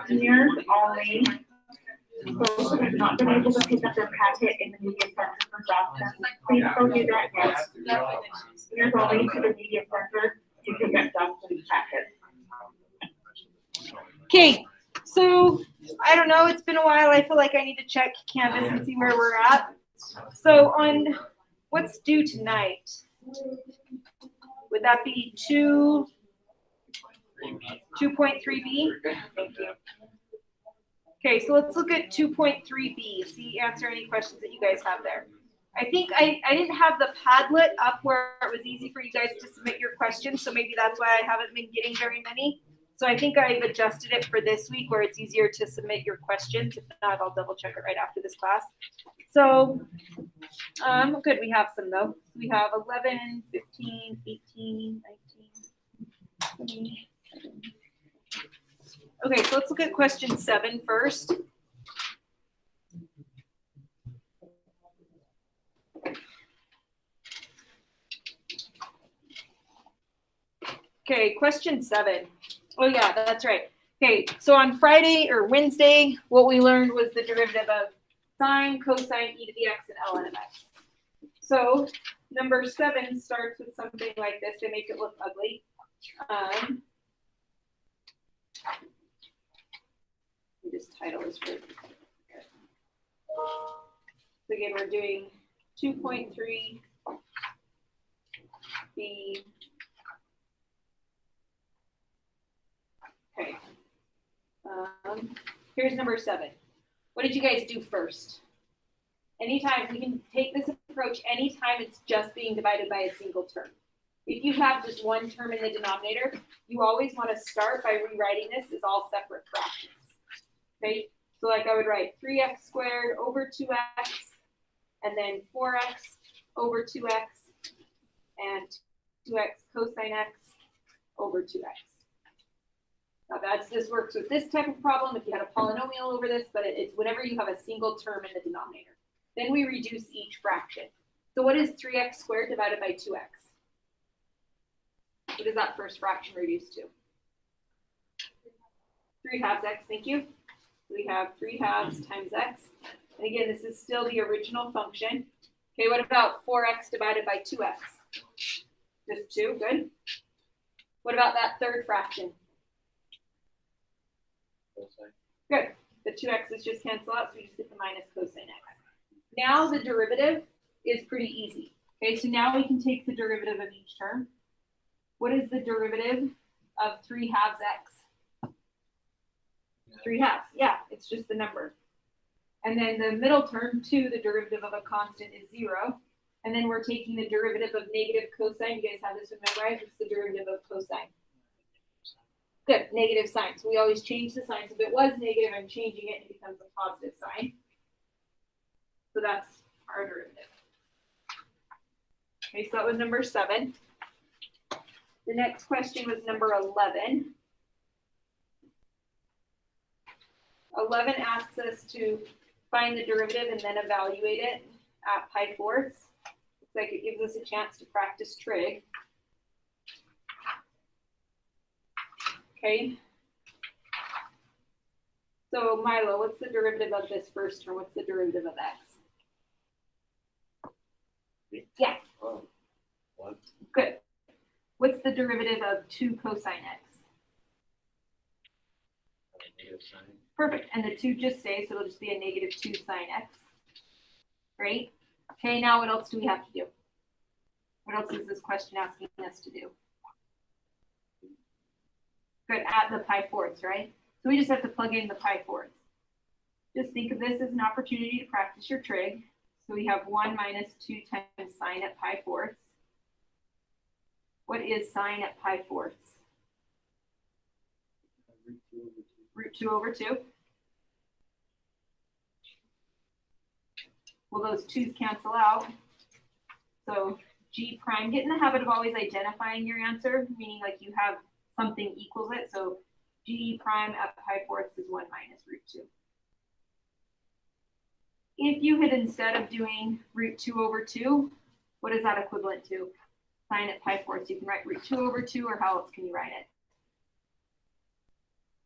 Seniors only. Those who have not been able to pick up their packet in the media center for documents, please go do that next. Seniors only to the media center to pick up documents packet. Okay, so I don't know, it's been a while. I feel like I need to check Canvas and see where we're at. So on what's due tonight? Would that be 2.3b? Okay, so let's look at 2.3b. See, answer any questions that you guys have there. I think I didn't have the Padlet up where it was easy for you guys to submit your questions, so maybe that's why I haven't been getting very many. So I think I've adjusted it for this week where it's easier to submit your questions. If not, I'll double check it right after this class. So good, we have some though. We have 11, 15, 18, 19, 20. Okay, so let's look at question 7 first. Okay, question 7. Oh yeah, that's right. Okay, so on Friday or Wednesday, what we learned was the derivative of sine, cosine, e to the x, and ln of x. So number 7 starts with something like this. They make it look ugly. Let me just title this for so again, we're doing 2.3 b. Okay. Here's number 7. What did you guys do first? Anytime we can take this approach anytime it's just being divided by a single term. If you have just one term in the denominator, you always want to start by rewriting this as all separate fractions. Okay, so like I would write 3x squared over 2x, and then 4x over 2x, and 2x cosine x over 2x. Now this works with this type of problem if you had a polynomial over this, but it's whenever you have a single term in the denominator. Then we reduce each fraction. So what is 3x squared divided by 2x? What is that first fraction reduced to? 3/2 x, thank you. We have 3/2 times x. And again, this is still the original function. Okay, what about 4x divided by 2x? Just 2, good. What about that third fraction? Good. The 2x's just cancel out, so we just get the minus cosine x. Now the derivative is pretty easy. Okay, so now we can take the derivative of each term. What is the derivative of 3/2 x? 3/2, yeah, it's just the number. And then the middle term, 2, the derivative of a constant is 0. And then we're taking the derivative of negative cosine. You guys have this one memorized. It's the derivative of cosine. Good, negative sign. So we always change the sign. So if it was negative, I'm changing it, and it becomes a positive sign. So that's our derivative. Okay, so that was number 7. The next question was number 11. 11 asks us to find the derivative and then evaluate it at pi fourths. Looks like it gives us a chance to practice trig. Okay. So Milo, what's the derivative of this first term? What's the derivative of x? Yeah. Oh, 1. Good. What's the derivative of 2 cosine x? Negative sign. Perfect. And the 2 just stays, so it'll just be a negative 2 sine x. Great. Okay, now what else do we have to do? What else is this question asking us to do? Good, add the pi fourths, right? So we just have to plug in the pi fourths. Just think of this as an opportunity to practice your trig. So we have 1 minus 2 times sine at pi fourths. What is sine at pi fourths? Root 2 over 2. Well, those 2's cancel out. So g prime, get in the habit of always identifying your answer, meaning like you have something equals it. So g prime at pi fourths is 1 minus root 2. If you had, instead of doing root 2 over 2, what is that equivalent to? Sine at pi fourths, you can write root 2 over 2, or how else can you write it?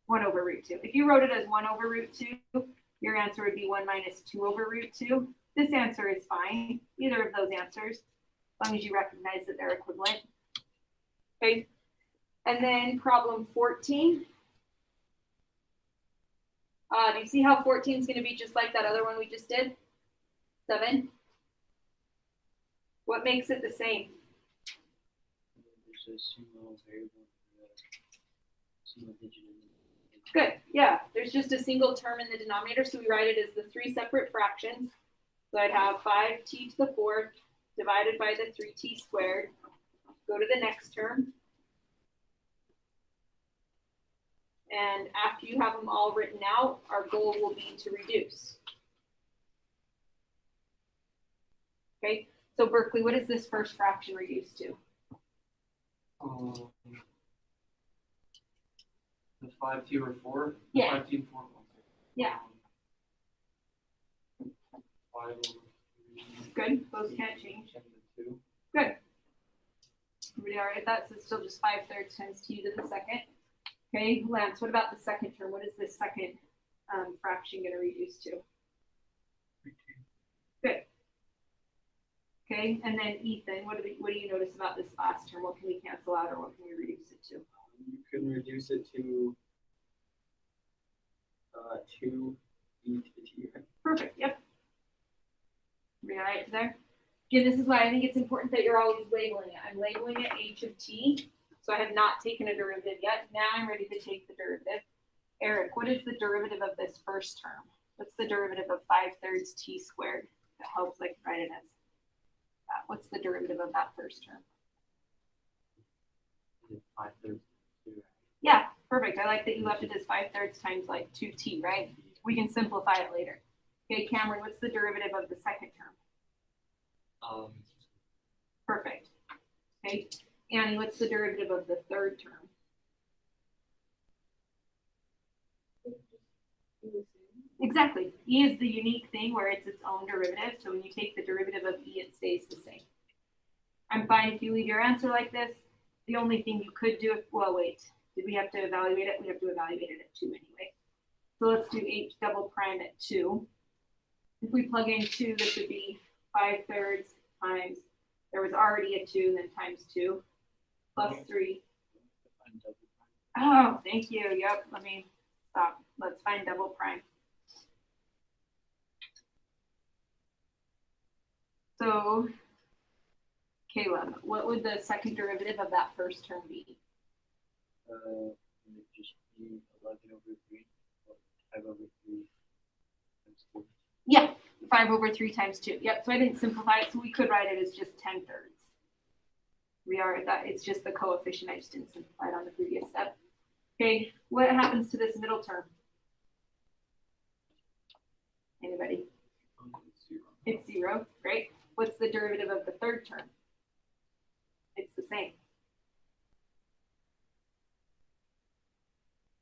1 over root 2. If you wrote it as 1 over root 2, your answer would be 1 minus 2 over root 2. This answer is fine, either of those answers, as long as you recognize that they're equivalent. Okay, and then problem 14. Do you see how 14 is going to be just like that other one we just did? 7. What makes it the same? There's a single variable, single digit in the. Good, yeah, there's just a single term in the denominator, so we write it as the 3 separate fractions. So I'd have 5t to the 4th divided by the 3t squared. Go to the next term. And after you have them all written out, our goal will be to reduce. Okay, so Berkeley, what is this first fraction reduce to? The 5t over 4? Yeah. 5t and 4. Yeah. 5 over 3. Good, those can't change. 10 to 2. Good. Everybody all right with that? So it's still just 5/3 times t to the second. Okay, Lance, what about the second term? What is this second fraction going to reduce to? Good. Okay, and then Ethan, what do you notice about this last term? What can we cancel out or what can we reduce it to? You can reduce it to 2 e to the t. Perfect, yep. Everybody all right there? Again, this is why I think it's important that you're always labeling it. I'm labeling it h of t. So I have not taken a derivative yet. Now I'm ready to take the derivative. Eric, what is the derivative of this first term? What's the derivative of 5/3 t squared? That helps, like, write it as that. What's the derivative of that first term? 5/3. Yeah, perfect. I like that you left it as 5/3 times like 2t, right? We can simplify it later. Okay, Cameron, what's the derivative of the second term? Perfect. Okay, Annie, what's the derivative of the third term? Exactly. E is the unique thing where it's its own derivative. So when you take the derivative of E, it stays the same. I'm fine if you leave your answer like this. The only thing you could do, well, wait, did we have to evaluate it? We have to evaluate it at 2 anyway. So let's do h double prime at 2. If we plug in 2, this would be 5/3 times, there was already a 2, then times 2, plus 3. Oh, thank you. Yep, let me stop. Let's find double prime. So, Caleb, what would the second derivative of that first term be? Would it just be 11 over 3, or 5 over 3 times 4? Yeah, 5 over 3 times 2. Yep, so I didn't simplify it, so we could write it as just 10/3. We are at that, it's just the coefficient, I just didn't simplify it on the previous step. Okay, what happens to this middle term? Anybody? It's 0, great. What's the derivative of the third term? It's the same.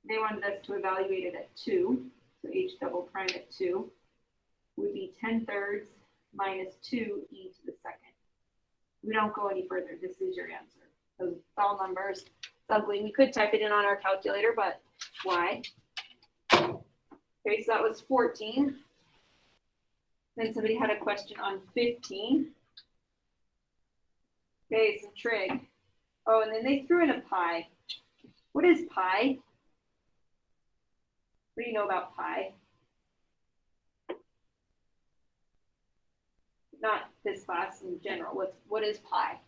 They wanted us to evaluate it at 2, so h double prime at 2 would be 10/3 minus 2 e to the second. We don't go any further. This is your answer. So it's all numbers. It's ugly. We could type it in on our calculator, but why? Okay, so that was 14. Then somebody had a question on 15. Okay, some trig. Oh, and then they threw in a pi. What is pi? What do you know about pi? Not this class in general. What is pi?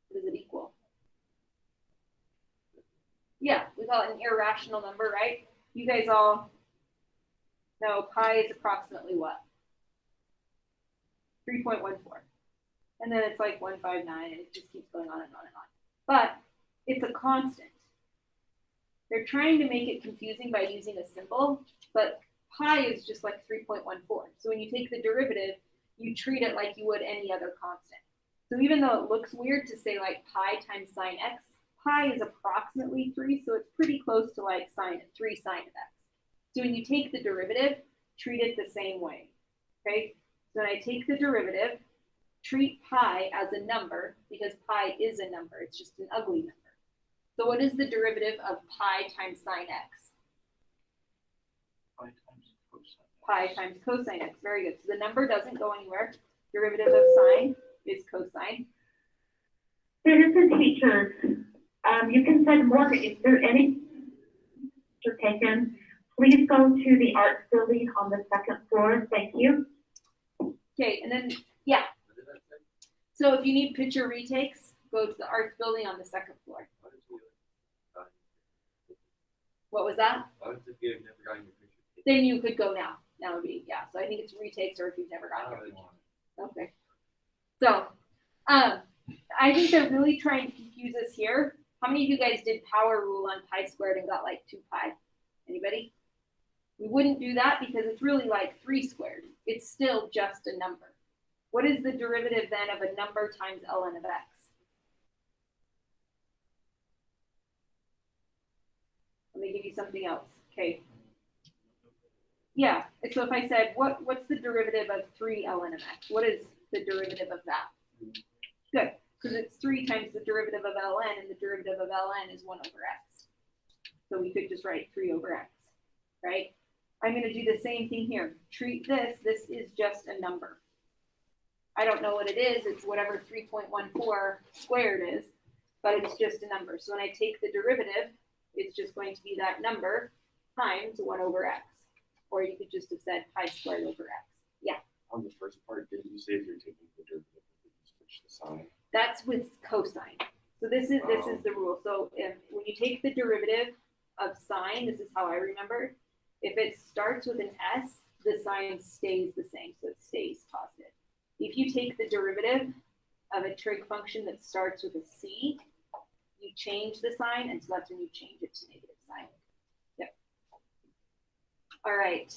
What does it equal? Yeah, we call it an irrational number, right? You guys all know pi is approximately what? 3.14. And then it's like 159, and it just keeps going on and on and on. But it's a constant. They're trying to make it confusing by using a symbol, but pi is just like 3.14. So when you take the derivative, you treat it like you would any other constant. So even though it looks weird to say like pi times sine x, pi is approximately 3, so it's pretty close to like 3 sine of x. So when you take the derivative, treat it the same way, okay? So when I take the derivative, treat pi as a number, because pi is a number, it's just an ugly number. So what is the derivative of pi times sine x? Pi times cosine. Pi times cosine x, very good. So the number doesn't go anywhere. Derivative of sine is cosine. Students and teachers, you can send more if there any are taken. Please go to the arts building on the second floor. Thank you. Okay, and then, yeah. So if you need picture retakes, go to the arts building on the second floor. What was that? Then you could go now. Now would be, yeah. So I think it's retakes or if you've never gotten it. Okay. So, I think they're really trying to confuse us here. How many of you guys did power rule on pi squared and got like 2 pi? Anybody? We wouldn't do that because it's really like 3 squared. It's still just a number. What is the derivative then of a number times ln of x? Let me give you something else. Okay. Yeah. So if I said, what's the derivative of 3 ln of x? What is the derivative of that? Good. Because it's 3 times the derivative of ln, and the derivative of ln is 1 over x. So we could just write 3 over x, right? I'm going to do the same thing here. Treat this is just a number. I don't know what it is. It's whatever 3.14 squared is, but it's just a number. So when I take the derivative, it's just going to be that number times 1 over x. Or you could just have said pi squared over x. Yeah. On the first part, didn't you say if you're taking the derivative, you switch the sign? That's with cosine. So this is the rule. So when you take the derivative of sine, this is how I remember. If it starts with an s, the sign stays the same, so it stays positive. If you take the derivative of a trig function that starts with a c, you change the sign, and so that's when you change it to negative sign. Yep. All right.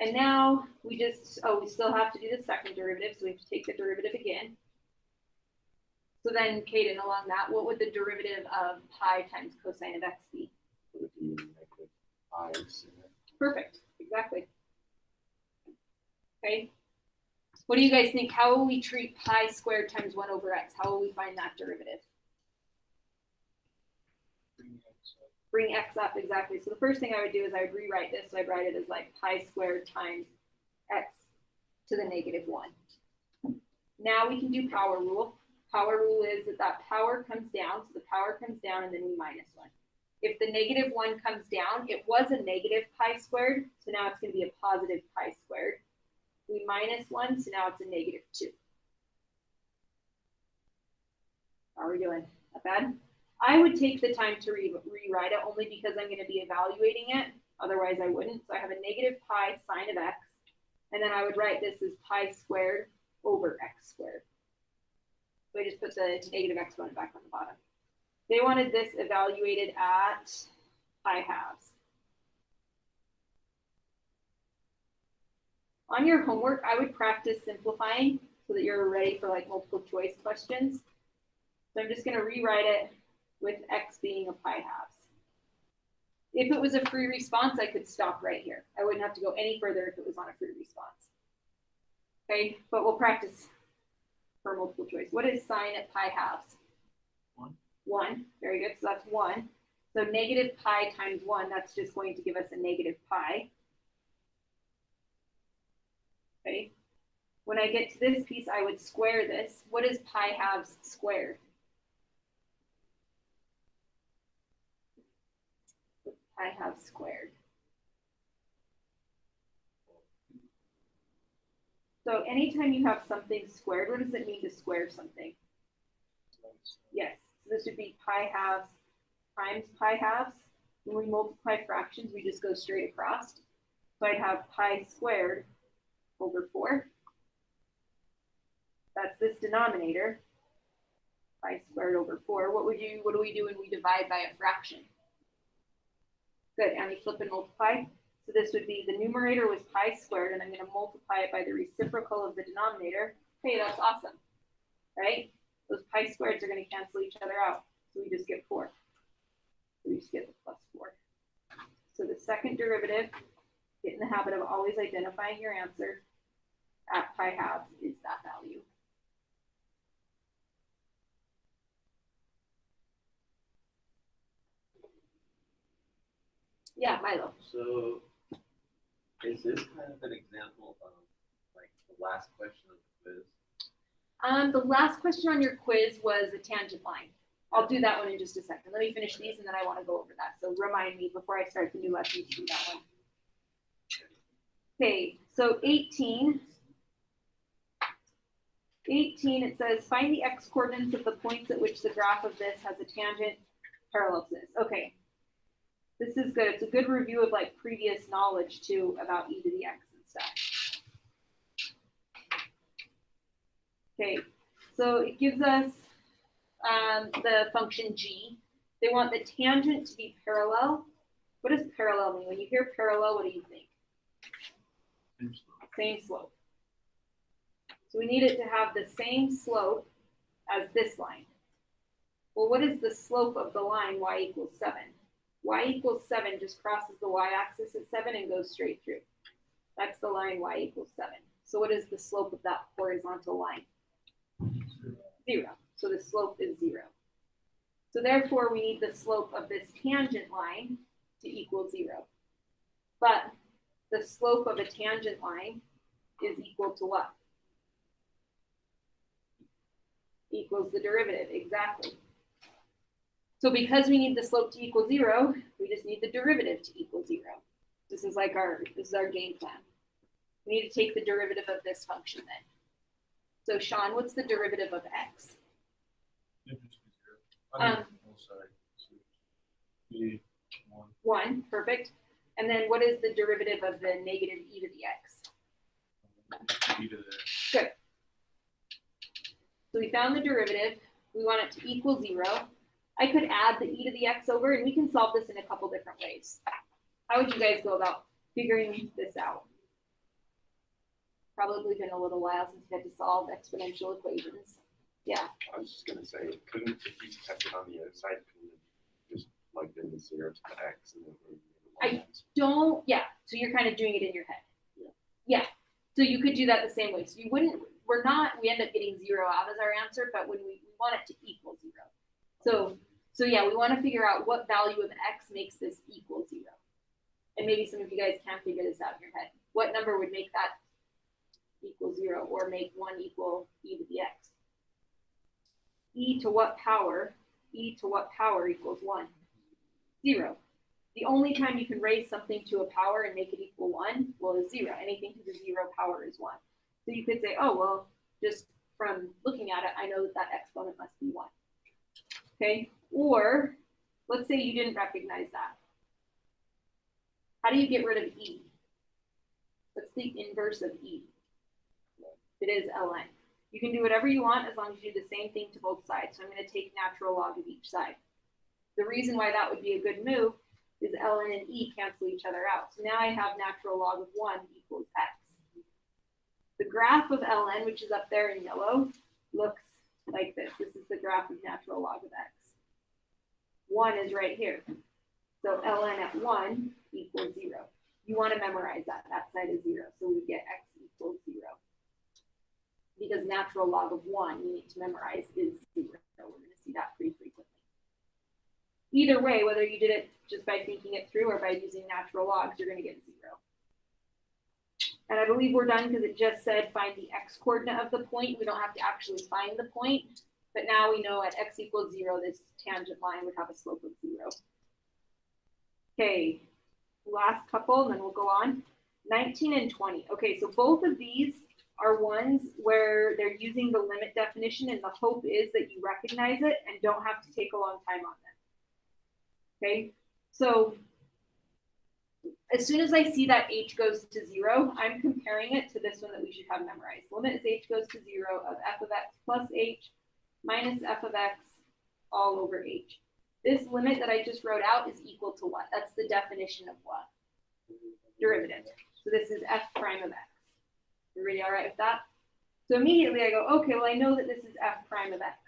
And now we still have to do the second derivative, so we have to take the derivative again. So then, Caden, along that, what would the derivative of pi times cosine of x be? Would it be negative pi sine? Perfect, exactly. Okay. What do you guys think? How will we treat pi squared times 1 over x? How will we find that derivative? Bring x up, exactly. So the first thing I would do is I would rewrite this. So I'd write it as like pi squared times x to the negative 1. Now we can do power rule. Power rule is that power comes down. So the power comes down and then we minus 1. If the negative 1 comes down, it was a negative pi squared. So now it's going to be a positive pi squared. We minus 1, so now it's a negative 2. How are we doing? Not bad? I would take the time to rewrite it only because I'm going to be evaluating it. Otherwise, I wouldn't. So I have a negative pi sine of x. And then I would write this as pi squared over x squared. So I just put the negative exponent back on the bottom. They wanted this evaluated at pi halves. On your homework, I would practice simplifying so that you're ready for like multiple choice questions. So I'm just going to rewrite it with x being a pi halves. If it was a free response, I could stop right here. I wouldn't have to go any further if it was on a free response. Okay, but we'll practice for multiple choice. What is sine at pi halves? 1. 1, very good, so that's 1. So negative pi times 1, that's just going to give us a negative pi. Okay, when I get to this piece, I would square this. What is pi halves squared? Pi halves squared. So anytime you have something squared, what does it mean to square something? Yes, so this would be pi halves times pi halves. When we multiply fractions, we just go straight across. So I'd have pi squared over 4. That's this denominator. Pi squared over 4. What do we do when we divide by a fraction? Good, and we flip and multiply. So this would be the numerator was pi squared, and I'm going to multiply it by the reciprocal of the denominator. Hey, that's awesome, right? Those pi squareds are going to cancel each other out. So we just get 4. So we just get the plus 4. So the second derivative, get in the habit of always identifying your answer at pi halves is that value. Yeah, Milo. So, is this kind of an example of like the last question of the quiz? The last question on your quiz was a tangent line. I'll do that one in just a second. Let me finish these and then I want to go over that. So remind me before I start the new lesson to do that one. Okay, so 18, it says find the x coordinates of the points at which the graph of this has a tangent parallel to this. Okay, this is good. It's a good review of like previous knowledge too about e to the x and stuff. Okay, so it gives us the function g. They want the tangent to be parallel. What does parallel mean? When you hear parallel, what do you think? Same slope. So we need it to have the same slope as this line. Well, what is the slope of the line y equals 7? Y equals 7 just crosses the y-axis at 7 and goes straight through. That's the line y equals 7. So what is the slope of that horizontal line? 0. So the slope is 0. So therefore, we need the slope of this tangent line to equal 0. But the slope of a tangent line is equal to what? Equals the derivative, exactly. So because we need the slope to equal 0, we just need the derivative to equal 0. This is our game plan. We need to take the derivative of this function then. So Sean, what's the derivative of x? Sorry. 1, perfect. And then what is the derivative of the negative e to the x? Good. So we found the derivative. We want it to equal 0. I could add the e to the x over, and we can solve this in a couple different ways. How would you guys go about figuring this out? Probably been a little while since you had to solve exponential equations. Yeah. I was just gonna say, couldn't, if you kept it on the other side, couldn't it just plugged in the 0 to the x and then Yeah, so you're kind of doing it in your head. Yeah. So you could do that the same way. So you wouldn't, we end up getting 0 out as our answer, but when we want it to equal 0. So yeah, we want to figure out what value of x makes this equal 0. And maybe some of you guys can figure this out in your head. What number would make that equal 0 or make 1 equal e to the x? E to what power equals 1? 0. The only time you can raise something to a power and make it equal 1, well, is 0. Anything to the 0 power is 1. So you could say, oh, well, just from looking at it, I know that exponent must be 1. Okay, or let's say you didn't recognize that. How do you get rid of e? What's the inverse of e? It is ln. You can do whatever you want as long as you do the same thing to both sides. So I'm going to take natural log of each side. The reason why that would be a good move is ln and e cancel each other out. So now I have natural log of 1 equals x. The graph of ln, which is up there in yellow, looks like this. This is the graph of natural log of x. 1 is right here. So ln at 1 equals 0. You want to memorize that. That side is 0. So we get x equals 0. Because natural log of 1, you need to memorize, is 0. We're going to see that pretty frequently. Either way, whether you did it just by thinking it through or by using natural logs, you're going to get 0. And I believe we're done because it just said find the x coordinate of the point. We don't have to actually find the point. But now we know at x equals 0, this tangent line would have a slope of 0. Okay, last couple, and then we'll go on. 19 and 20. Okay, so both of these are ones where they're using the limit definition, and the hope is that you recognize it and don't have to take a long time on them. Okay, so as soon as I see that h goes to 0, I'm comparing it to this one that we should have memorized. Limit as h goes to 0 of f of x plus h minus f of x all over h. This limit that I just wrote out is equal to what? That's the definition of what? Derivative. So this is f prime of x. Everybody all right with that? So immediately I go, okay, well, I know that this is f prime of x.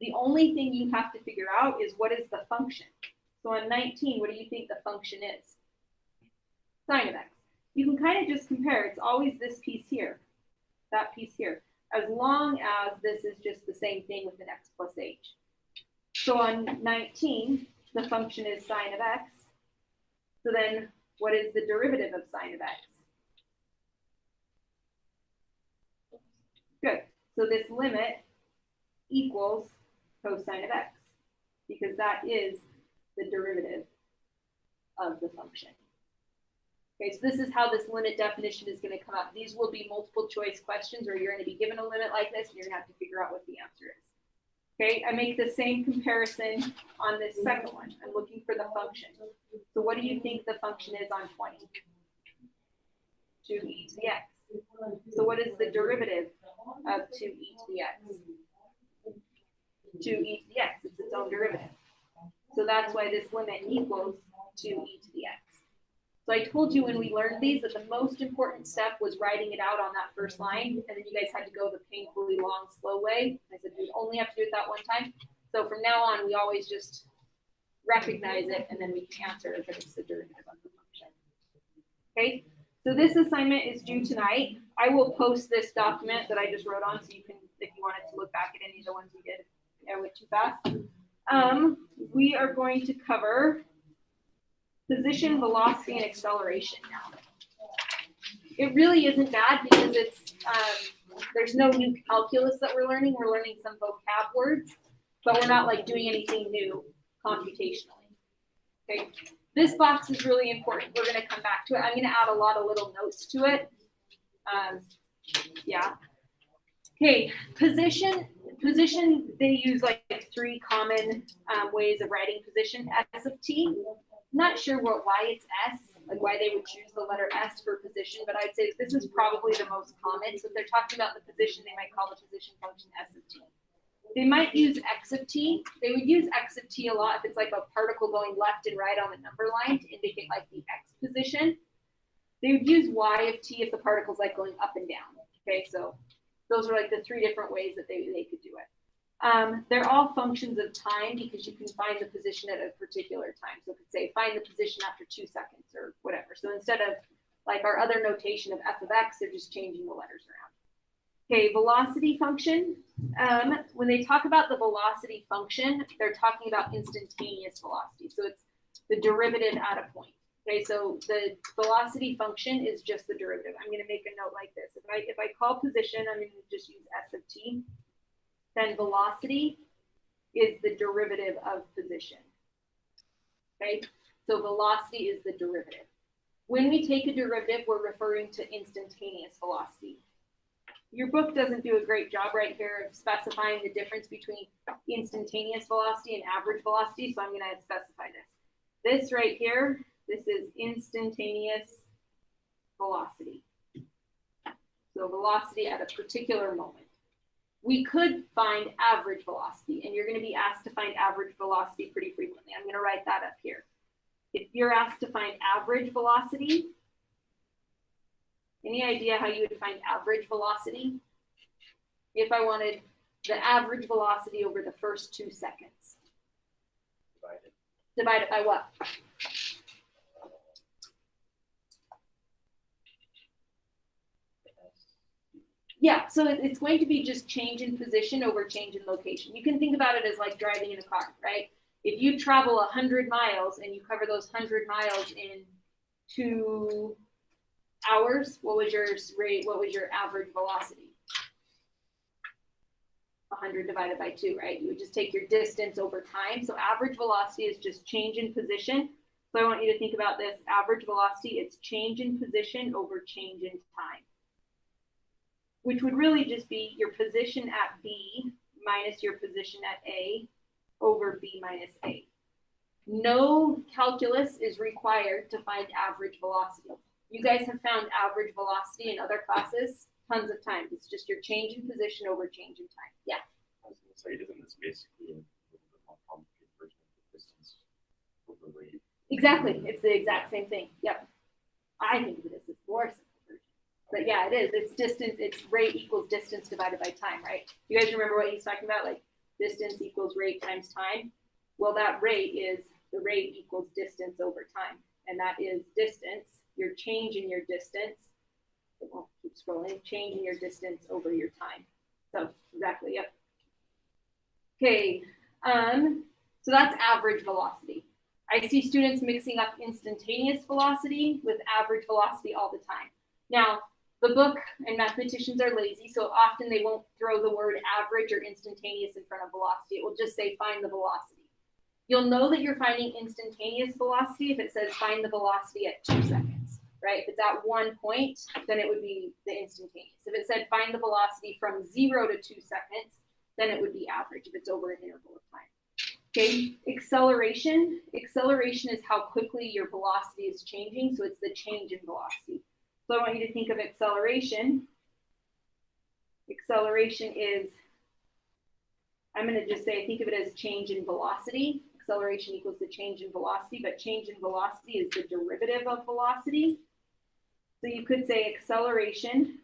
The only thing you have to figure out is what is the function. So on 19, what do you think the function is? Sine of x. You can kind of just compare. It's always this piece here, that piece here, as long as this is just the same thing with an x plus h. So on 19, the function is sine of x. So then what is the derivative of sine of x? Good. So this limit equals cosine of x, because that is the derivative of the function. Okay, so this is how this limit definition is going to come up. These will be multiple choice questions where you're going to be given a limit like this and you're going to have to figure out what the answer is. Okay, I make the same comparison on this second one. I'm looking for the function. So what do you think the function is on 20? 2e to the x. So what is the derivative of 2e to the x? 2e to the x, it's its own derivative. So that's why this limit equals 2e to the x. So I told you when we learned these that the most important step was writing it out on that first line, and then you guys had to go the painfully long, slow way. I said we only have to do it that one time. So from now on, we always just recognize it, and then we can answer if it's the derivative of the function. Okay, so this assignment is due tonight. I will post this document that I just wrote on, so you can, if you wanted to look back at any of the ones we did, I went too fast. We are going to cover position, velocity, and acceleration now. It really isn't bad because it's there's no new calculus that we're learning. We're learning some vocab words, but we're not like doing anything new computationally. Okay, this box is really important. We're going to come back to it. I'm going to add a lot of little notes to it. Yeah. Okay, position, they use like 3 common ways of writing position. S of t. Not sure why it's S, like why they would choose the letter S for position, but I'd say this is probably the most common. So if they're talking about the position, they might call the position function S of t. They might use X of t. They would use X of t a lot if it's like a particle going left and right on the number line to indicate like the X position. They would use Y of t if the particle's like going up and down. Okay, so those are like the 3 different ways that they could do it. They're all functions of time because you can find the position at a particular time. So it could say find the position after 2 seconds or whatever. So instead of like our other notation of f of x, they're just changing the letters around. Okay, velocity function. When they talk about the velocity function, they're talking about instantaneous velocity. So it's the derivative at a point. Okay, so the velocity function is just the derivative. I'm going to make a note like this. If I call position, I'm going to just use s of t. Then velocity is the derivative of position. Okay, so velocity is the derivative. When we take a derivative, we're referring to instantaneous velocity. Your book doesn't do a great job right here of specifying the difference between instantaneous velocity and average velocity, so I'm going to specify this. This right here, this is instantaneous velocity. So velocity at a particular moment. We could find average velocity, and you're going to be asked to find average velocity pretty frequently. I'm going to write that up here. If you're asked to find average velocity, any idea how you would find average velocity? If I wanted the average velocity over the first 2 seconds. Divide it by what? Yeah, so it's going to be just change in position over change in location. You can think about it as like driving in a car, right? If you travel 100 miles and you cover those 100 miles in 2 hours, what was your rate? What was your average velocity? 100 divided by 2, right? You would just take your distance over time. So average velocity is just change in position. So I want you to think about this. Average velocity, it's change in position over change in time, which would really just be your position at B minus your position at A over B minus A. No calculus is required to find average velocity. You guys have found average velocity in other classes tons of times. It's just your change in position over change in time. Yeah. I was going to say, isn't this basically a little bit more complicated version of the distance over rate? Exactly. It's the exact same thing. Yep. I think of it as a more simple version. But yeah, it is. It's distance. It's rate equals distance divided by time, right? You guys remember what he's talking about? Like distance equals rate times time. Well, that rate is the rate equals distance over time. And that is distance, your change in your distance. It won't keep scrolling. Change in your distance over your time. So exactly, yep. Okay, so that's average velocity. I see students mixing up instantaneous velocity with average velocity all the time. Now, the book and mathematicians are lazy, so often they won't throw the word average or instantaneous in front of velocity. It will just say find the velocity. You'll know that you're finding instantaneous velocity if it says find the velocity at 2 seconds, right? If it's at 1 point, then it would be the instantaneous. If it said find the velocity from 0 to 2 seconds, then it would be average if it's over an interval of time. Okay, acceleration. Acceleration is how quickly your velocity is changing, so it's the change in velocity. So I want you to think of acceleration. Acceleration is, I'm going to just say, think of it as change in velocity. Acceleration equals the change in velocity, but change in velocity is the derivative of velocity. So you could say acceleration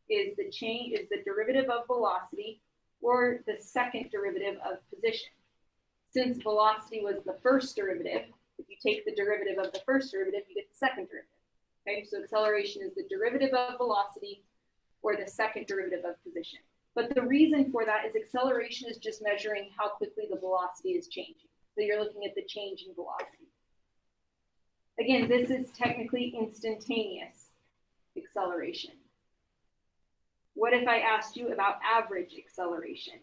is the change, is the derivative of velocity, or the second derivative of position. Since velocity was the first derivative, if you take the derivative of the first derivative, you get the second derivative. Okay, so acceleration is the derivative of velocity or the second derivative of position. But the reason for that is acceleration is just measuring how quickly the velocity is changing. So you're looking at the change in velocity. Again, this is technically instantaneous acceleration. What if I asked you about average acceleration?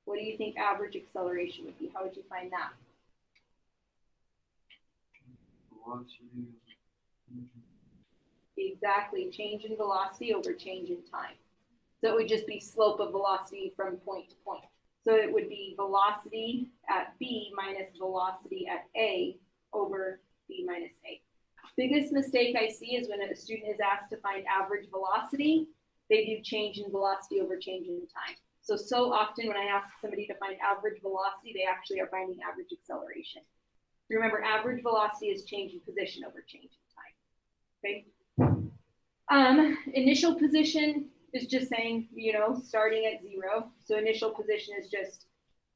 What do you think average acceleration would be? How would you find that? Velocity. Exactly, change in velocity over change in time. So it would just be slope of velocity from point to point. So it would be velocity at B minus velocity at A over B minus A. Biggest mistake I see is when a student is asked to find average velocity, they do change in velocity over change in time. So often when I ask somebody to find average velocity, they actually are finding average acceleration. Remember, average velocity is change in position over change in time, okay? Initial position is just saying, you know, starting at 0. So initial position is just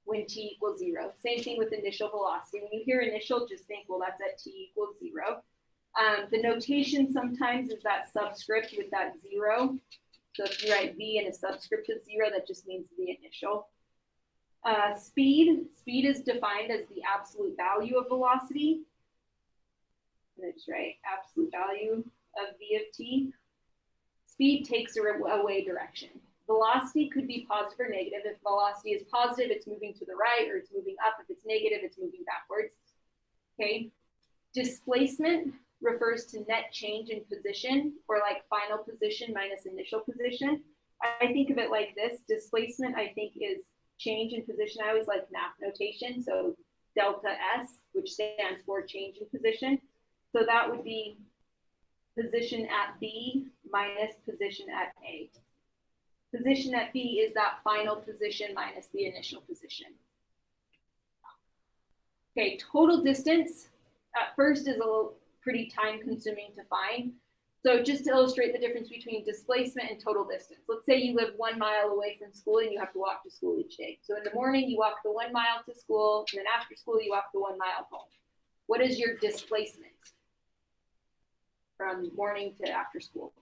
when t equals 0. Same thing with initial velocity. When you hear initial, just think, well, that's at t equals 0. The notation sometimes is that subscript with that 0. So if you write v and a subscript of 0, that just means the initial. Speed is defined as the absolute value of velocity. And just write absolute value of v of t. Speed takes away direction. Velocity could be positive or negative. If velocity is positive, it's moving to the right, or it's moving up. If it's negative, it's moving backwards. Okay. Displacement refers to net change in position, or like final position minus initial position. I think of it like this. Displacement, I think, is change in position. I always like math notation. So delta S, which stands for change in position. So that would be position at B minus position at A. Position at B is that final position minus the initial position. Okay, total distance at first is a little pretty time consuming to find. So just to illustrate the difference between displacement and total distance. Let's say you live 1 mile away from school and you have to walk to school each day. So in the morning, you walk the 1 mile to school, and then after school, you walk the 1 mile home. What is your displacement from morning to after school?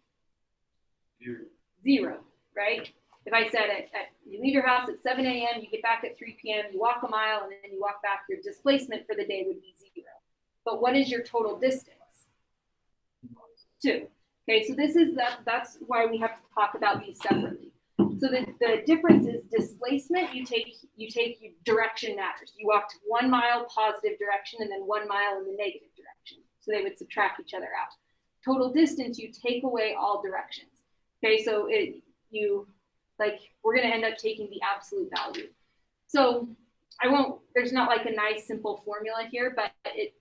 0, right? If I said you leave your house at 7 a.m., you get back at 3 p.m., you walk a mile, and then you walk back, your displacement for the day would be 0. But what is your total distance? 2. Okay, so this is that's why we have to talk about these separately. So the difference is displacement. You take your direction matters. You walked 1 mile positive direction and then 1 mile in the negative direction. So they would subtract each other out. Total distance, you take away all directions. Okay, so we're gonna end up taking the absolute value. So there's not like a nice simple formula here, but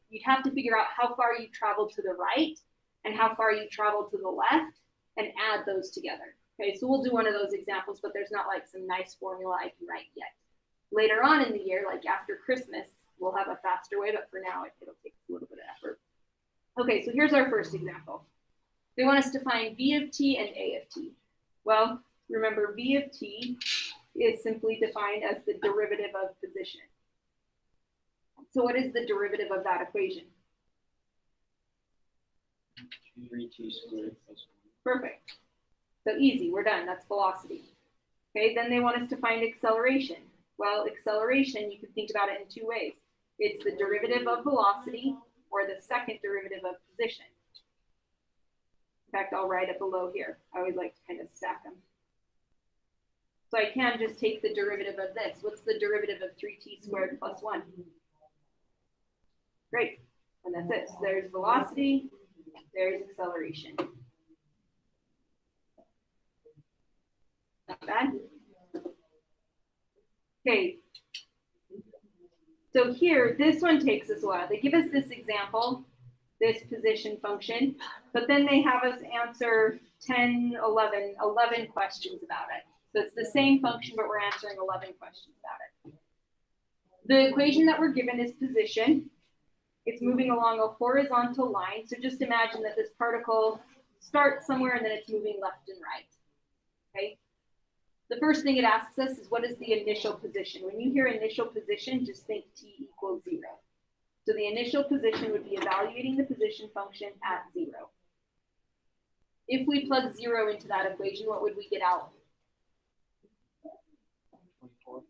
you'd have to figure out how far you traveled to the right and how far you traveled to the left and add those together. Okay, so we'll do one of those examples, but there's not like some nice formula I can write yet. Later on in the year, like after Christmas, we'll have a faster way, but for now, it'll take a little bit of effort. Okay, so here's our first example. They want us to find V of t and A of t. Well, remember V of t is simply defined as the derivative of position. So what is the derivative of that equation? 3t squared plus 1. Perfect. So easy, we're done. That's velocity. Okay, then they want us to find acceleration. Well, acceleration, you can think about it in two ways. It's the derivative of velocity or the second derivative of position. In fact, I'll write it below here. I always like to kind of stack them. So I can just take the derivative of this. What's the derivative of 3t squared plus 1? Great. And that's it. So there's velocity, there's acceleration. Not bad. Okay. So here, this one takes us a while. They give us this example, this position function, but then they have us answer 10, 11 questions about it. So it's the same function, but we're answering 11 questions about it. The equation that we're given is position. It's moving along a horizontal line. So just imagine that this particle starts somewhere and then it's moving left and right. Okay. The first thing it asks us is, what is the initial position? When you hear initial position, just think t equals 0. So the initial position would be evaluating the position function at 0. If we plug 0 into that equation, what would we get out?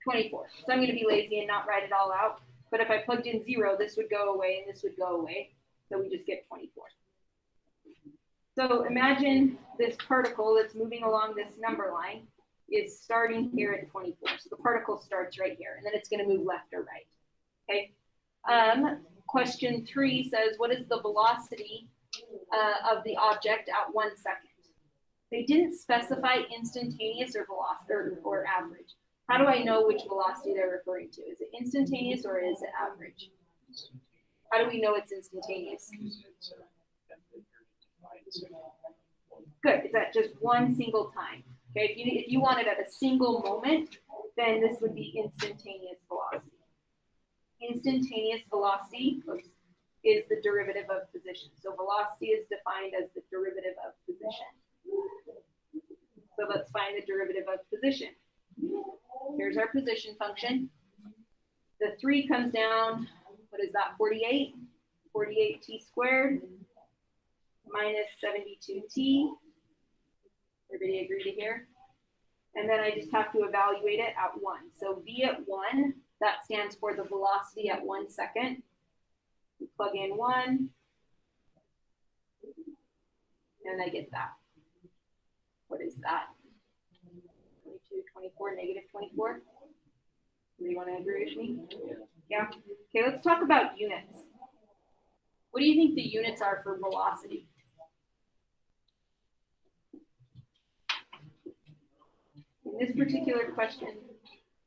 24. So I'm going to be lazy and not write it all out. But if I plugged in 0, this would go away and this would go away. So we just get 24. So imagine this particle that's moving along this number line is starting here at 24. So the particle starts right here, and then it's going to move left or right. Okay. Question 3 says, what is the velocity of the object at 1 second? They didn't specify instantaneous or velocity or average. How do I know which velocity they're referring to? Is it instantaneous or is it average? How do we know it's instantaneous? Good. It's at just one single time. Okay. If you want it at a single moment, then this would be instantaneous velocity. Instantaneous velocity is the derivative of position. So velocity is defined as the derivative of position. So let's find the derivative of position. Here's our position function. The 3 comes down, what is that, 48? 48t squared minus 72t. Everybody agree to here? And then I just have to evaluate it at 1. So v at 1, that stands for the velocity at 1 second. We plug in 1, and I get that. What is that? 22, 24, negative 24. Do you want to agree with me? Yeah. Okay, let's talk about units. What do you think the units are for velocity? In this particular question,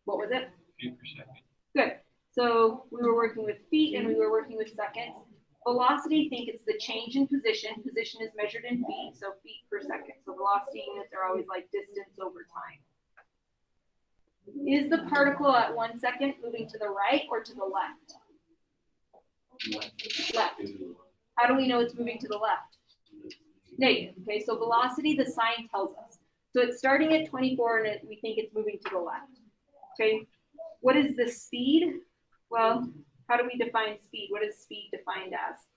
what was it? Feet per second. Good. So we were working with feet and we were working with seconds. Velocity, think it's the change in position. Position is measured in feet, so feet per second. So velocity units are always like distance over time. Is the particle at 1 second moving to the right or to the left? Left. How do we know it's moving to the left? Negative. Okay, so velocity, the sign tells us. So it's starting at 24 and we think it's moving to the left. Okay, what is the speed? Well, how do we define speed? What is speed defined as?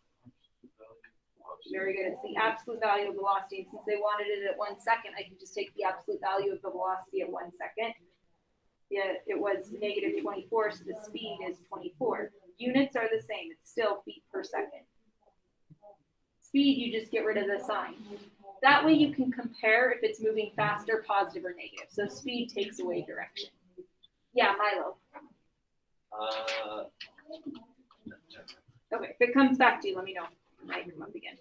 Very good. It's the absolute value of velocity. And since they wanted it at 1 second, I can just take the absolute value of the velocity at 1 second. Yeah, it was negative 24, so the speed is 24. Units are the same. It's still feet per second. Speed, you just get rid of the sign. That way you can compare if it's moving faster, positive, or negative. So speed takes away direction. Yeah, Milo. Okay, if it comes back to you, let me know. It might come up again.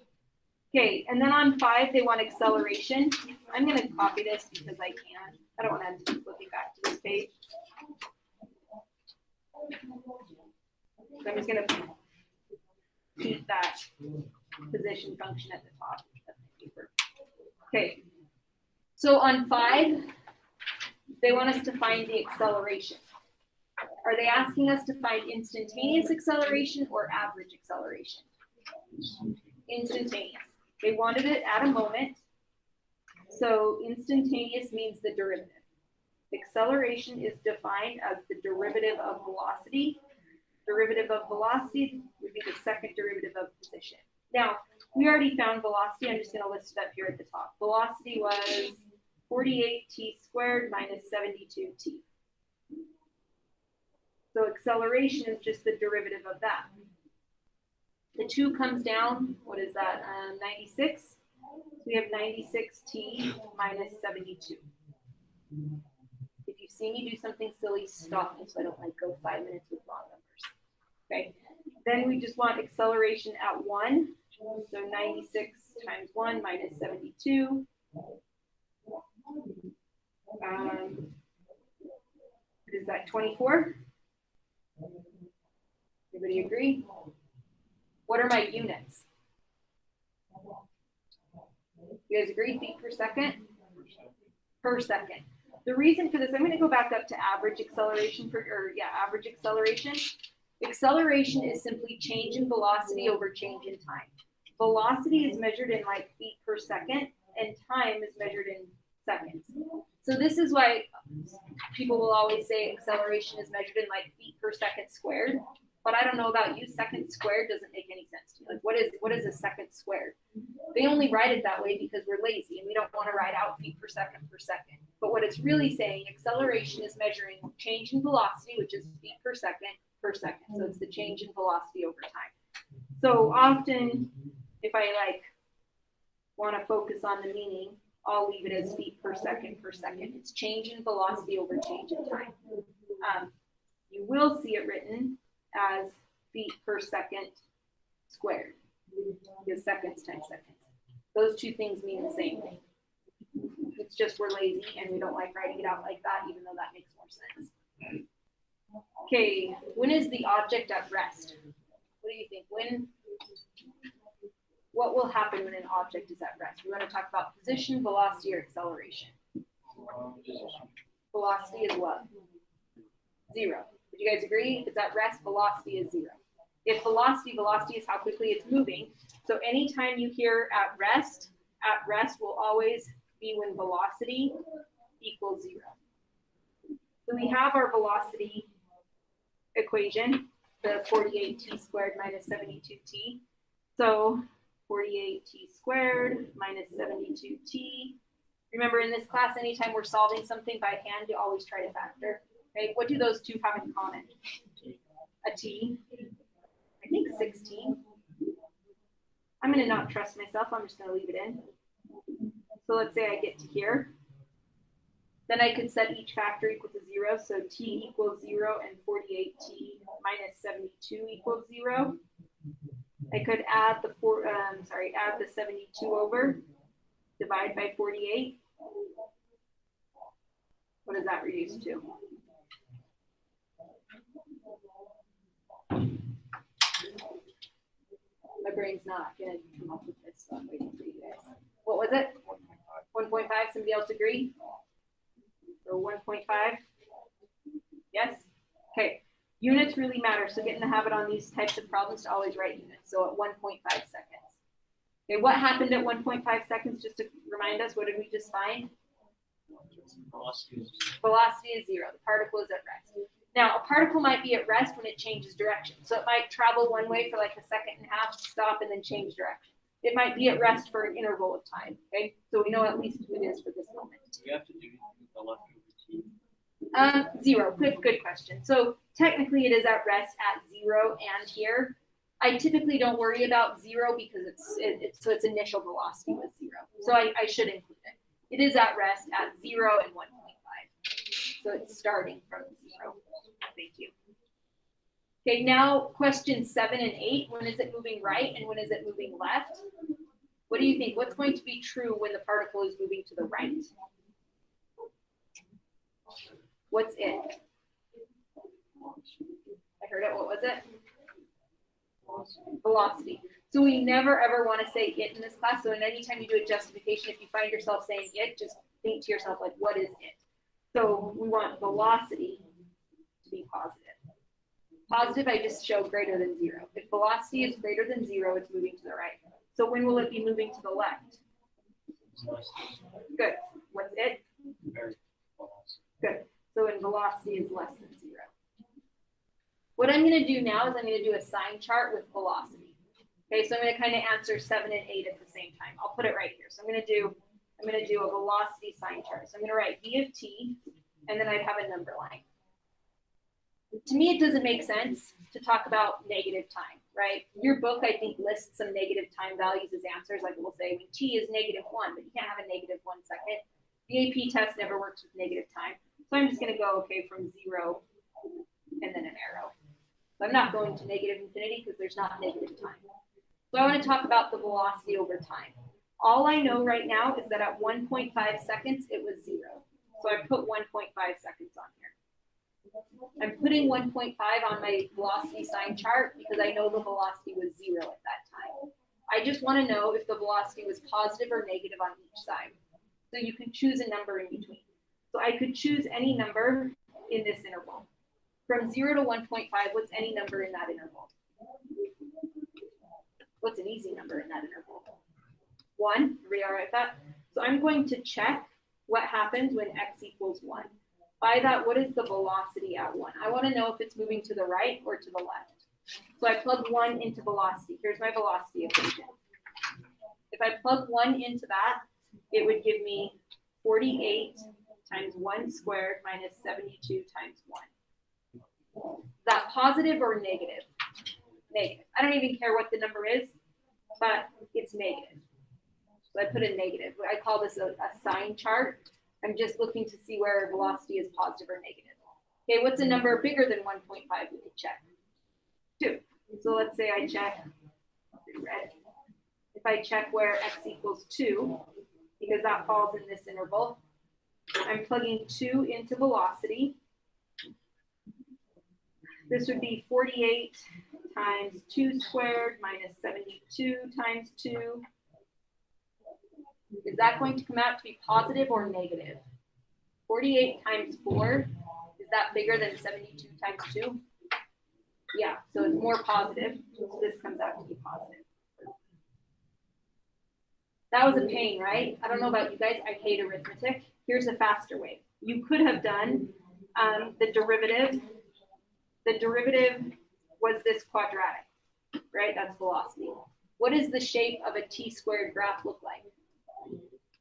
Okay, and then on 5, they want acceleration. I'm going to copy this because I can. I don't want to keep looking back to this page. So I'm just going to keep that position function at the top of the paper. Okay, so on 5, they want us to find the acceleration. Are they asking us to find instantaneous acceleration or average acceleration? Instantaneous. They wanted it at a moment. So instantaneous means the derivative. Acceleration is defined as the derivative of velocity. Derivative of velocity would be the second derivative of position. Now, we already found velocity. I'm just going to list it up here at the top. Velocity was 48t squared minus 72t. So acceleration is just the derivative of that. The 2 comes down, what is that, 96? So we have 96t minus 72. If you see me do something silly, stop me so I don't like go 5 minutes with wrong numbers. Okay, then we just want acceleration at 1. So 96 times 1 minus 72. Is that 24? Everybody agree? What are my units? You guys agree? Feet per second? Per second. The reason for this, I'm going to go back up to average acceleration average acceleration. Acceleration is simply change in velocity over change in time. Velocity is measured in like feet per second, and time is measured in seconds. So this is why people will always say acceleration is measured in like feet per second squared. But I don't know about you, second squared doesn't make any sense to me. Like what is a second squared? They only write it that way because we're lazy and we don't want to write out feet per second per second. But what it's really saying, acceleration is measuring change in velocity, which is feet per second per second. So it's the change in velocity over time. So often, if I like want to focus on the meaning, I'll leave it as feet per second per second. It's change in velocity over change in time. You will see it written as feet per second squared, because seconds times seconds. Those two things mean the same thing. It's just we're lazy and we don't like writing it out like that, even though that makes more sense. Okay, when is the object at rest? What do you think? What will happen when an object is at rest? We want to talk about position, velocity, or acceleration. Velocity is what? 0. Would you guys agree? If it's at rest, velocity is 0. If velocity is how quickly it's moving. So anytime you hear at rest will always be when velocity equals 0. So we have our velocity equation, the 48t squared minus 72t. So 48t squared minus 72t. Remember in this class, anytime we're solving something by hand, you always try to factor. Right? What do those two have in common? A t. I think 16. I'm going to not trust myself. I'm just going to leave it in. So let's say I get to here. Then I could set each factor equal to 0. So t equals 0 and 48t minus 72 equals 0. I could add the add the 72 over, divide by 48. What does that reduce to? My brain's not gonna come up with this, so I'm waiting for you guys. What was it? 1.5. Somebody else agree? So 1.5. Yes? Okay. Units really matter, so get in the habit on these types of problems to always write units. So at 1.5 seconds. Okay, what happened at 1.5 seconds? Just to remind us, what did we just find? Velocity is 0. The particle is at rest. Now, a particle might be at rest when it changes direction. So it might travel one way for like a second and a half, stop, and then change direction. It might be at rest for an interval of time. Okay, so we know at least who it is for this moment. We have to do the leftover t. 0. Good question. So technically, it is at rest at 0 and here. I typically don't worry about 0 because its initial velocity was 0. So I should include it. It is at rest at 0 and 1.5. So it's starting from 0. Thank you. Okay, now question 7 and 8. When is it moving right and when is it moving left? What do you think? What's going to be true when the particle is moving to the right? What's it? I heard it. What was it? Velocity. So we never ever want to say it in this class. So anytime you do a justification, if you find yourself saying it, just think to yourself, like, what is it? So we want velocity to be positive. Positive, I just show greater than 0. If velocity is greater than 0, it's moving to the right. So when will it be moving to the left? Good. What's it? Good. So when velocity is less than 0. What I'm going to do now is I'm going to do a sign chart with velocity. Okay, so I'm going to kind of answer 7 and 8 at the same time. I'll put it right here. So I'm going to do I'm gonna do a velocity sign chart. So I'm gonna write v of t, and then I'd have a number line. To me, it doesn't make sense to talk about negative time, right? Your book, I think, lists some negative time values as answers. Like it will say when t is -1, but you can't have a -1 second. The AP test never works with negative time. So I'm just gonna go, okay, from 0 and then an arrow. So I'm not going to -infinity because there's not negative time. So I want to talk about the velocity over time. All I know right now is that at 1.5 seconds, it was 0. So I put 1.5 seconds on here. I'm putting 1.5 on my velocity sign chart because I know the velocity was 0 at that time. I just want to know if the velocity was positive or negative on each side. So you can choose a number in between. So I could choose any number in this interval. From 0 to 1.5, what's any number in that interval? What's an easy number in that interval? 1, everybody all right with that? So I'm going to check what happens when x equals 1. By that, what is the velocity at 1? I want to know if it's moving to the right or to the left. So I plug 1 into velocity. Here's my velocity equation. If I plug 1 into that, it would give me 48 times 1 squared minus 72 times 1. Is that positive or negative? Negative. I don't even care what the number is, but it's negative. So I put a negative. I call this a sign chart. I'm just looking to see where velocity is positive or negative. Okay, what's a number bigger than 1.5 we could check? 2. So let's say I check red. If I check where x equals 2, because that falls in this interval, I'm plugging 2 into velocity. This would be 48 times 2 squared minus 72 times 2. Is that going to come out to be positive or negative? 48 times 4, is that bigger than 72 times 2? Yeah, so it's more positive. So this comes out to be positive. That was a pain, right? I don't know about you guys. I hate arithmetic. Here's a faster way. You could have done the derivative. The derivative was this quadratic, right? That's velocity. What does the shape of a t-squared graph look like?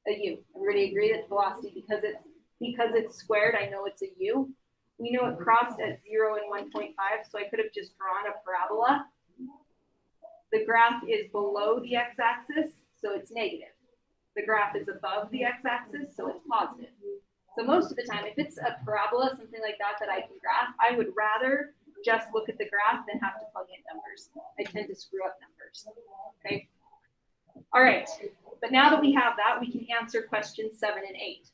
A U. Everybody agree that velocity, because it's squared, I know it's a U. We know it crossed at 0 and 1.5, so I could have just drawn a parabola. The graph is below the x-axis, so it's negative. The graph is above the x-axis, so it's positive. So most of the time, if it's a parabola, something like that I can graph, I would rather just look at the graph than have to plug in numbers. I tend to screw up numbers, okay? All right, but now that we have that, we can answer questions 7 and 8.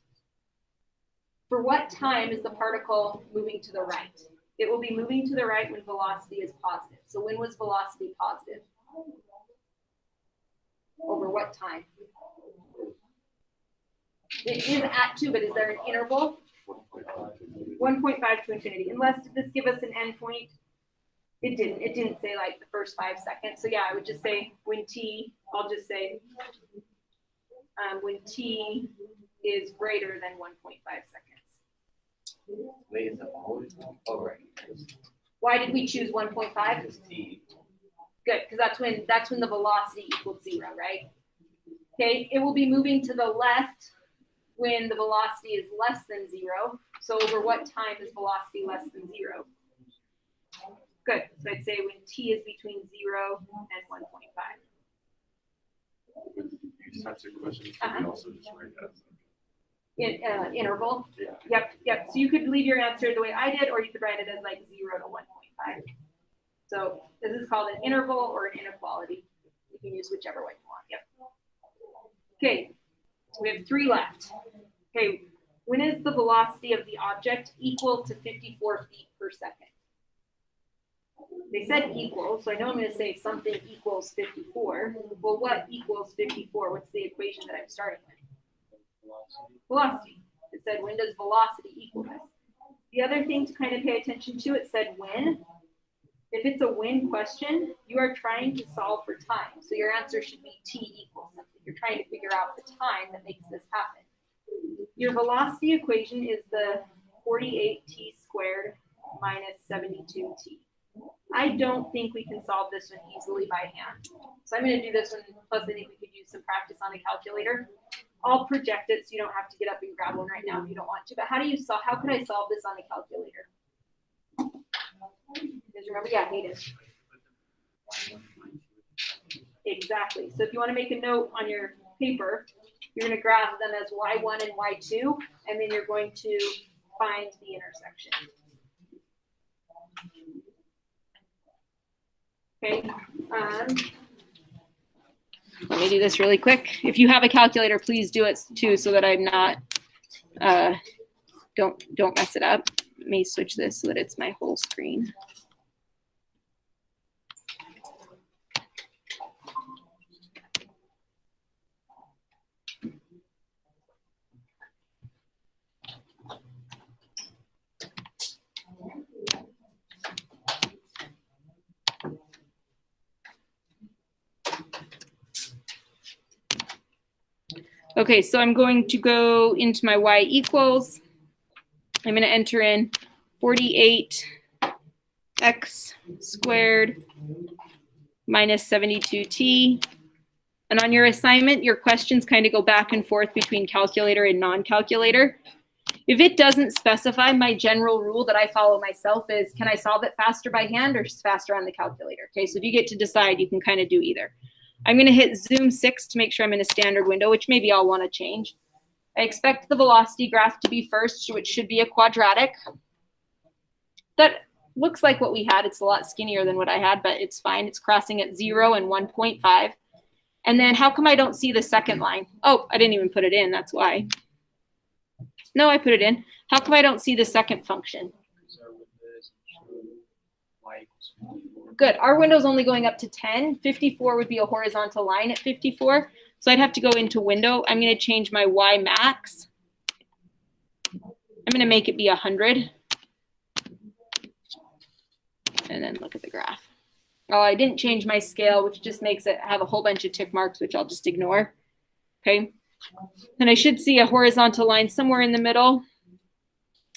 For what time is the particle moving to the right? It will be moving to the right when velocity is positive. So when was velocity positive? Over what time? It is at 2, but is there an interval? 1.5 to infinity. Unless, did this give us an endpoint? It didn't. It didn't say like the first 5 seconds. So yeah, I would just say when t, I'll just say when t is greater than 1.5 seconds. Wait, is it always? Oh, right. Why did we choose 1.5? T. Good, because that's when the velocity equals 0, right? Okay, it will be moving to the left when the velocity is less than 0. So over what time is velocity less than 0? Good. So I'd say when t is between 0 and 1.5. These types of questions, you can also just write that. Interval. Yeah. Yep. So you could leave your answer the way I did, or you could write it as like 0 to 1.5. So this is called an interval or an inequality. You can use whichever one you want. Yep. Okay. We have 3 left. Okay. When is the velocity of the object equal to 54 feet per second? They said equal, so I know I'm going to say something equals 54. Well, what equals 54? What's the equation that I'm starting with? Velocity. It said, when does velocity equal this? The other thing to kind of pay attention to, it said when. If it's a when question, you are trying to solve for time. So your answer should be t equals something. You're trying to figure out the time that makes this happen. Your velocity equation is the 48t squared minus 72t. I don't think we can solve this one easily by hand. So I'm going to do this one, plus I think we could use some practice on a calculator. I'll project it so you don't have to get up and grab one right now if you don't want to. But how could I solve this on a calculator? You guys remember? Yeah, Hayden. Exactly. So if you want to make a note on your paper, you're going to graph them as y1 and y2, and then you're going to find the intersection. Okay. Let me do this really quick. If you have a calculator, please do it too, so that I'm not don't mess it up. Let me switch this so that it's my whole screen. Okay, so I'm going to go into my y equals. I'm going to enter in 48x squared minus 72t. And on your assignment, your questions kind of go back and forth between calculator and non-calculator. If it doesn't specify, my general rule that I follow myself is, can I solve it faster by hand or faster on the calculator? Okay, so if you get to decide, you can kind of do either. I'm going to hit zoom 6 to make sure I'm in a standard window, which maybe I'll want to change. I expect the velocity graph to be first, which should be a quadratic. That looks like what we had. It's a lot skinnier than what I had, but it's fine. It's crossing at 0 and 1.5. And then how come I don't see the second line? Oh, I didn't even put it in. That's why. No, I put it in. How come I don't see the second function? Good. Our window's only going up to 10. 54 would be a horizontal line at 54. So I'd have to go into window. I'm going to change my Y max. I'm going to make it be 100. And then look at the graph. Oh, I didn't change my scale, which just makes it have a whole bunch of tick marks, which I'll just ignore. Okay. And I should see a horizontal line somewhere in the middle.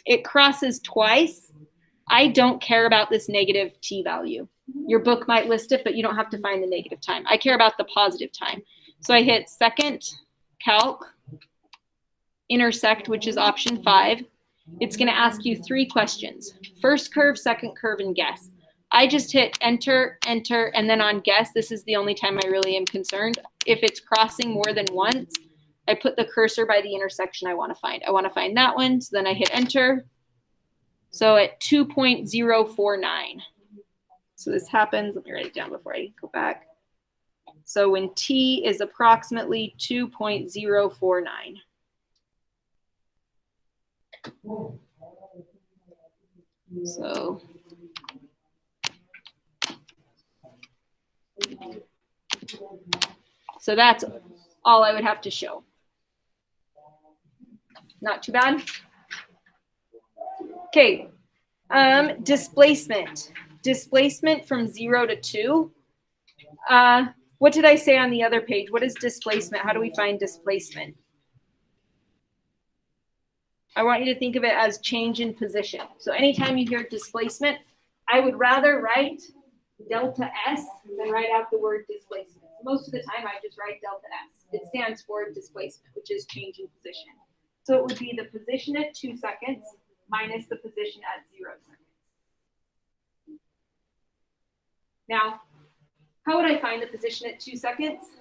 It crosses twice. I don't care about this negative t value. Your book might list it, but you don't have to find the negative time. I care about the positive time. So I hit second calc, intersect, which is option 5. It's going to ask you 3 questions. First curve, second curve, and guess. I just hit enter, enter, and then on guess, this is the only time I really am concerned. If it's crossing more than once, I put the cursor by the intersection I want to find. I want to find that one, so then I hit enter. So at 2.049. So this happens, let me write it down before I go back. So when t is approximately 2.049. So that's all I would have to show. Not too bad. Okay, displacement. Displacement from 0 to 2. What did I say on the other page? What is displacement? How do we find displacement? I want you to think of it as change in position. So anytime you hear displacement, I would rather write delta S than write out the word displacement. Most of the time, I just write delta S. It stands for displacement, which is change in position. So it would be the position at 2 seconds minus the position at 0 seconds. Now, how would I find the position at 2 seconds?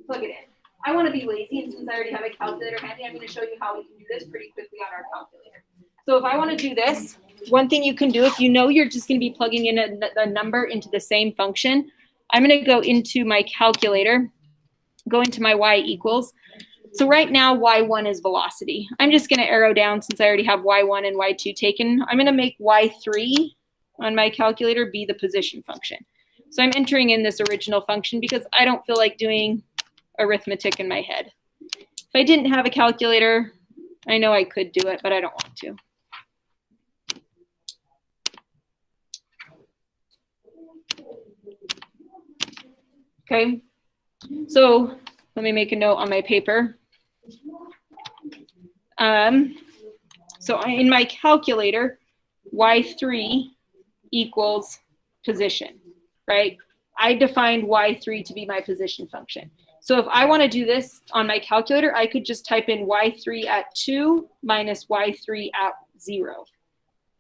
Plug it in. I want to be lazy, and since I already have a calculator handy, I'm going to show you how we can do this pretty quickly on our calculator. So if I want to do this, one thing you can do, if you know you're just going to be plugging in a number into the same function, I'm going to go into my calculator, go into my y equals. So right now, y1 is velocity. I'm just going to arrow down since I already have y1 and y2 taken. I'm going to make y3 on my calculator be the position function. So I'm entering in this original function because I don't feel like doing arithmetic in my head. If I didn't have a calculator, I know I could do it, but I don't want to. Okay, so let me make a note on my paper. So in my calculator, y3 equals position, right? I defined y3 to be my position function. So if I want to do this on my calculator, I could just type in y3 at 2 minus y3 at 0.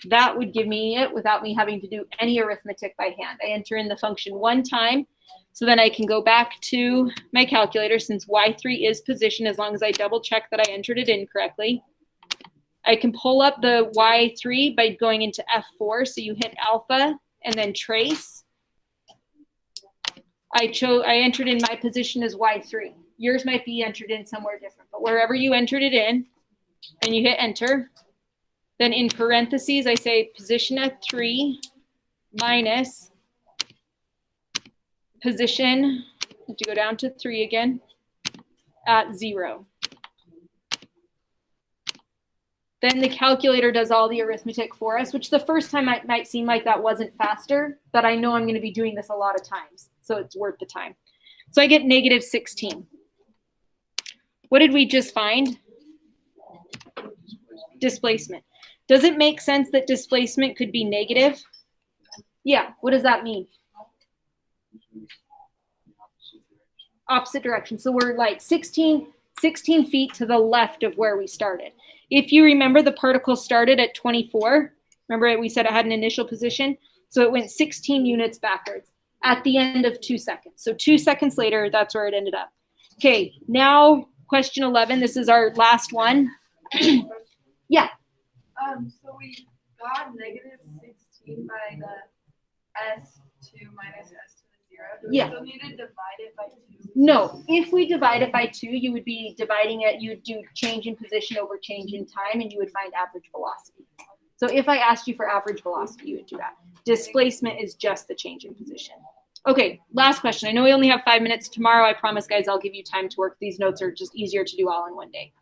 That would give me it without me having to do any arithmetic by hand. I enter in the function one time, so then I can go back to my calculator since y3 is position as long as I double check that I entered it in correctly. I can pull up the y3 by going into F4, so you hit alpha and then trace. I entered in my position as y3. Yours might be entered in somewhere different, but wherever you entered it in, and you hit enter, then in parentheses, I say position at 3 minus position, have to go down to 3 again, at 0. Then the calculator does all the arithmetic for us, which the first time might seem like that wasn't faster, but I know I'm going to be doing this a lot of times, so it's worth the time. So I get negative 16. What did we just find? Displacement. Does it make sense that displacement could be negative? Yeah, what does that mean? Opposite direction. So we're like 16 feet to the left of where we started. If you remember, the particle started at 24. Remember we said it had an initial position? So it went 16 units backwards at the end of 2 seconds. So 2 seconds later, that's where it ended up. Okay, now question 11. This is our last one. Yeah. So we got negative 16 by the S2 minus S to the 0. Do we still need to divide it by 2? No, if we divide it by 2, you would be dividing it, you would do change in position over change in time, and you would find average velocity. So if I asked you for average velocity, you would do that. Displacement is just the change in position. Okay, last question. I know we only have 5 minutes. Tomorrow, I promise, guys, I'll give you time to work. These notes are just easier to do all in one day.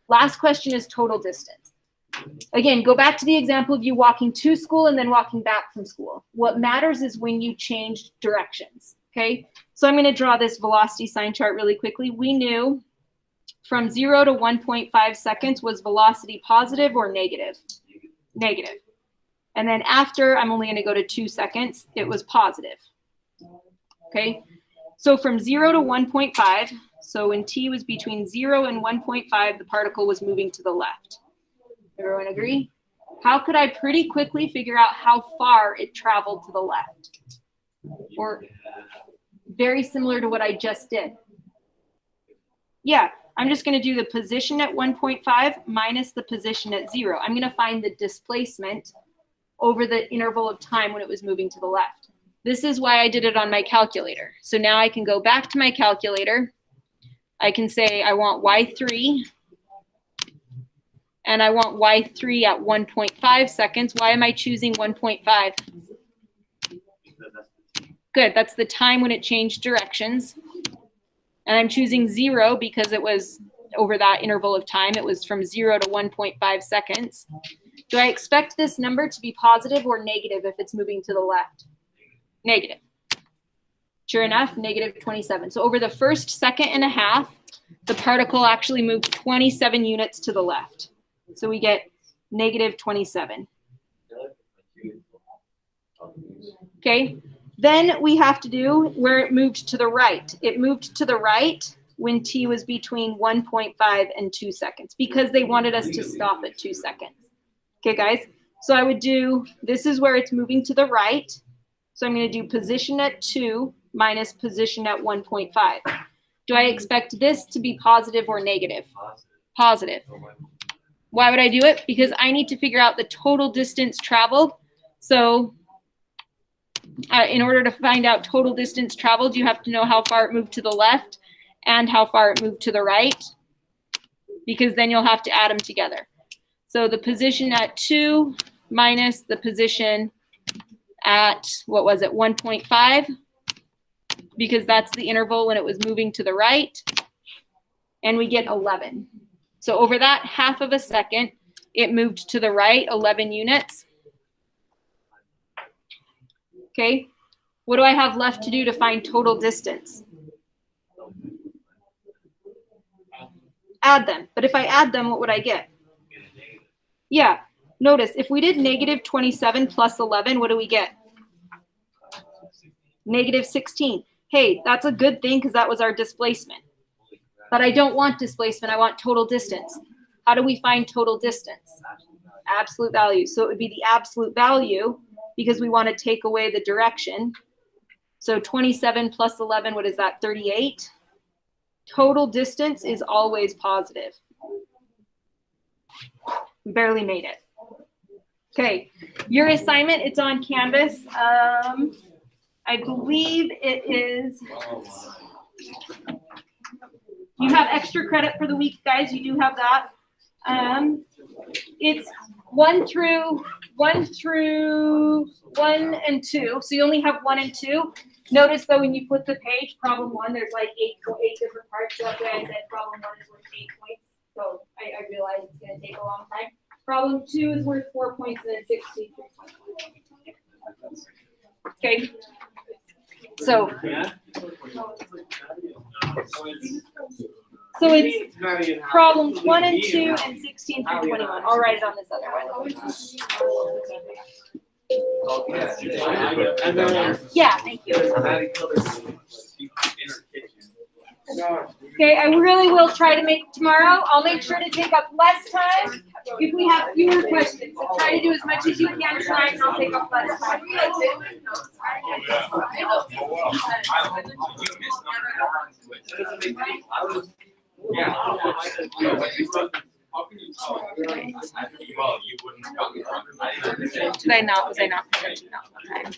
Last question is total distance. Again, go back to the example of you walking to school and then walking back from school. What matters is when you change directions, okay? So I'm going to draw this velocity sign chart really quickly. We knew from 0 to 1.5 seconds was velocity positive or negative? Negative. And then after, I'm only going to go to 2 seconds, it was positive, okay? So from 0 to 1.5, so when t was between 0 and 1.5, the particle was moving to the left. Everyone agree? How could I pretty quickly figure out how far it traveled to the left? Or very similar to what I just did. Yeah, I'm just going to do the position at 1.5 minus the position at 0. I'm going to find the displacement over the interval of time when it was moving to the left. This is why I did it on my calculator. So now I can go back to my calculator. I can say I want y3. And I want y3 at 1.5 seconds. Why am I choosing 1.5? Good, that's the time when it changed directions. And I'm choosing 0 because it was over that interval of time. It was from 0 to 1.5 seconds. Do I expect this number to be positive or negative if it's moving to the left? Negative. Sure enough, negative 27. So over the first second and a half, the particle actually moved 27 units to the left. So we get negative 27. Okay, then we have to do where it moved to the right. It moved to the right when t was between 1.5 and 2 seconds because they wanted us to stop at 2 seconds. Okay, guys, so I would do, this is where it's moving to the right. So I'm going to do position at 2 minus position at 1.5. Do I expect this to be positive or negative? Positive. Why would I do it? Because I need to figure out the total distance traveled. So in order to find out total distance traveled, you have to know how far it moved to the left and how far it moved to the right, because then you'll have to add them together. So the position at 2 minus the position at, what was it, 1.5, because that's the interval when it was moving to the right, and we get 11. So over that half of a second, it moved to the right 11 units. Okay, what do I have left to do to find total distance? Add them. But if I add them, what would I get? Yeah, notice if we did negative 27 plus 11, what do we get? Negative 16. Hey, that's a good thing because that was our displacement. But I don't want displacement, I want total distance. How do we find total distance? Absolute value. So it would be the absolute value because we want to take away the direction. So 27 plus 11, what is that, 38? Total distance is always positive. Barely made it. Okay, your assignment, it's on Canvas. I believe it is, you have extra credit for the week, guys. You do have that. It's 1 through 1 and 2. So you only have 1 and 2. Notice though, when you flip the page, problem 1, there's like eight different parts. So that's why I said problem 1 is worth 8 points. So I realize it's going to take a long time. Problem 2 is worth 4 points and then 16. Okay. So it's problems 1 and 2 and 16 through 21. I'll write it on this other one. Yeah, thank you. Okay, I really will try to make tomorrow. I'll make sure to take up less time if we have fewer questions. So try to do as much as you can tonight, and I'll take up less time. Did I not? Was I not? Okay.